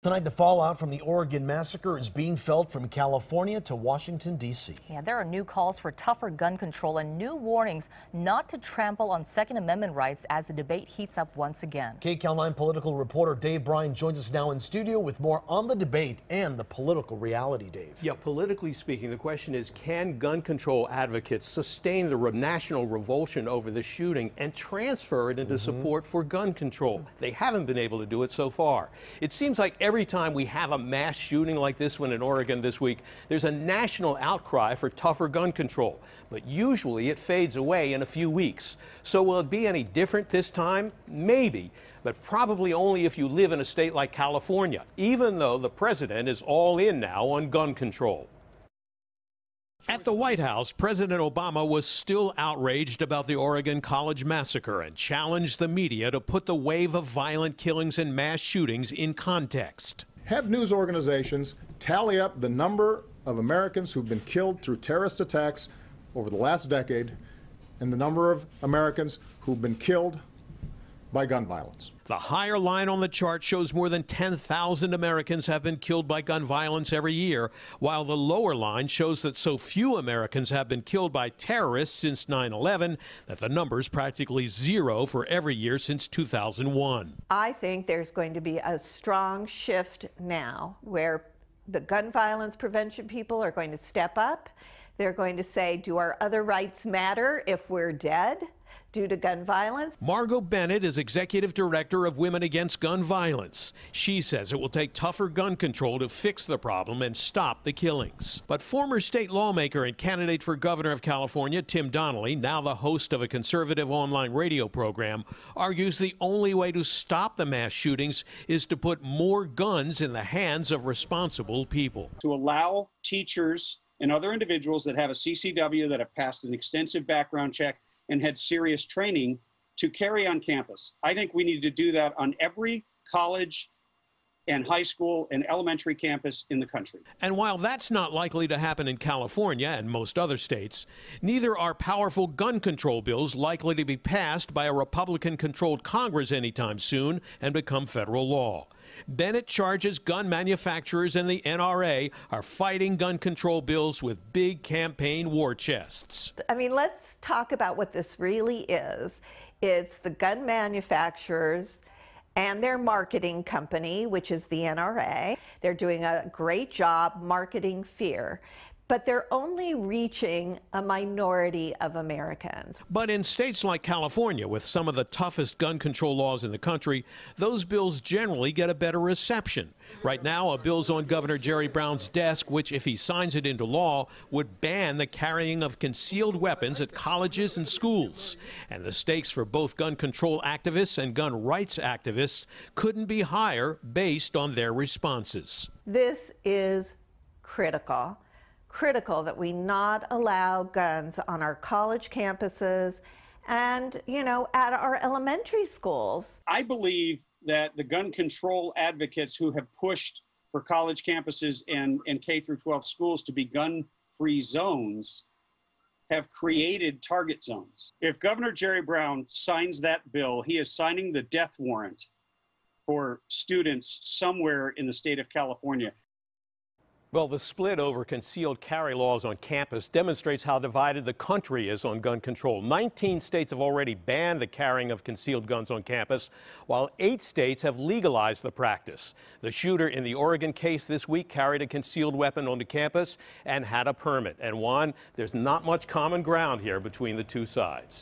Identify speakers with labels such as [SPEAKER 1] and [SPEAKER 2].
[SPEAKER 1] Tonight, the fallout from the Oregon massacre is being felt from California to Washington, D.C.
[SPEAKER 2] Yeah, there are new calls for tougher gun control and new warnings not to trample on Second Amendment rights as the debate heats up once again.
[SPEAKER 1] KCAL 9 political reporter Bryan joins us now in studio with more on the debate and the political reality, Dave.
[SPEAKER 3] Yeah, politically speaking, the question is, can gun control advocates sustain the national revulsion over the shooting and transfer it into support for gun control? They haven't been able to do it so far. It seems like every time we have a mass shooting like this one in Oregon this week, there's a national outcry for tougher gun control. But usually it fades away in a few weeks. So will it be any different this time? Maybe, but probably only if you live in a state like California, even though the president is all in now on gun control. At the White House, President Obama was still outraged about the Oregon college massacre and challenged the media to put the wave of violent killings and mass shootings in context.
[SPEAKER 4] Have news organizations tally up the number of Americans who've been killed through terrorist attacks over the last decade and the number of Americans who've been killed by gun violence.
[SPEAKER 3] The higher line on the chart shows more than 10,000 Americans have been killed by gun violence every year, while the lower line shows that so few Americans have been killed by terrorists since 9/11 that the number's practically zero for every year since 2001.
[SPEAKER 5] I think there's going to be a strong shift now where the gun violence prevention people are going to step up. They're going to say, do our other rights matter if we're dead due to gun violence?
[SPEAKER 3] Margot Bennett is executive director of Women Against Gun Violence. She says it will take tougher gun control to fix the problem and stop the killings. But former state lawmaker and candidate for governor of California, Tim Donnelly, now the host of a conservative online radio program, argues the only way to stop the mass shootings is to put more guns in the hands of responsible people.
[SPEAKER 6] To allow teachers and other individuals that have a CCW, that have passed an extensive background check and had serious training, to carry on campus. I think we need to do that on every college and high school and elementary campus in the country.
[SPEAKER 3] And while that's not likely to happen in California and most other states, neither are powerful gun control bills likely to be passed by a Republican-controlled Congress anytime soon and become federal law. Bennett charges gun manufacturers and the NRA are fighting gun control bills with big campaign war chests.
[SPEAKER 5] I mean, let's talk about what this really is. It's the gun manufacturers and their marketing company, which is the NRA. They're doing a great job marketing fear, but they're only reaching a minority of Americans.
[SPEAKER 3] But in states like California, with some of the toughest gun control laws in the country, those bills generally get a better reception. Right now, a bill's on Governor Jerry Brown's desk, which, if he signs it into law, would ban the carrying of concealed weapons at colleges and schools. And the stakes for both gun control activists and gun rights activists couldn't be higher based on their responses.
[SPEAKER 5] This is critical that we not allow guns on our college campuses and, at our elementary schools.
[SPEAKER 6] I believe that the gun control advocates who have pushed for college campuses and K through 12 schools to be gun-free zones have created target zones. If Governor Jerry Brown signs that bill, he is signing the death warrant for students somewhere in the state of California.
[SPEAKER 3] Well, the split over concealed carry laws on campus demonstrates how divided the country is on gun control. 19 states have already banned the carrying of concealed guns on campus, while 8 states have legalized the practice. The shooter in the Oregon case this week carried a concealed weapon onto campus and had a permit. And Juan, there's not much common ground here between the two sides.